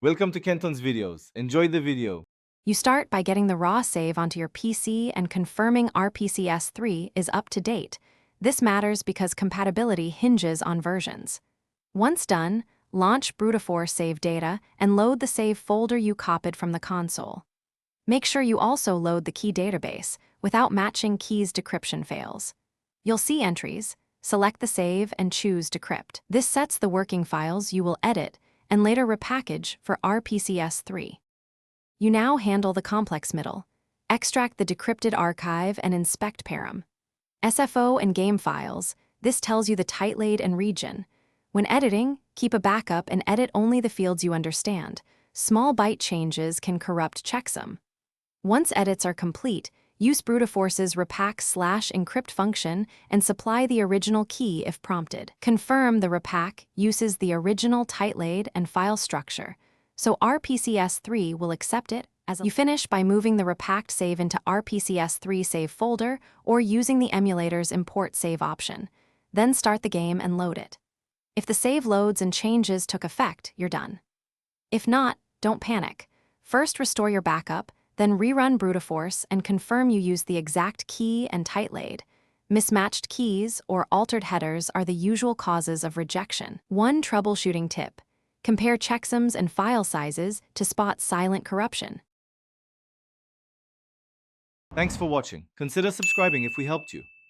Welcome to Kenton's videos. Enjoy the video. You start by getting the raw save onto your PC and confirming Rpcs3 is up to date. This matters because compatibility hinges on versions. Once done, launch Bruteforce save data and load the save folder you copied from the console. Make sure you also load the key database. Without matching keys, decryption fails. You'll see entries. Select the save and choose Decrypt. This sets the working files you will edit and later repackage for Rpcs3. You now handle the complex middle. Extract the decrypted archive and inspect param. SFO and game files, this tells you the tight-laid and region. When editing, keep a backup and edit only the fields you understand. Small byte changes can corrupt checksum. Once edits are complete, use Bruteforce's repack/encrypt function and supply the original key if prompted. Confirm the repack uses the original tight-laid and file structure, so Rpcs3 will accept it as you finish by moving the repacked save into Rpcs3 save folder or using the emulator's import save option. Then start the game and load it. If the save loads and changes took effect, you're done. If not, don't panic. First restore your backup, then rerun Bruteforce and confirm you use the exact key and tight-laid. Mismatched keys or altered headers are the usual causes of rejection. One troubleshooting tip: compare checksums and file sizes to spot silent corruption. Thanks for watching. Consider subscribing if we helped you.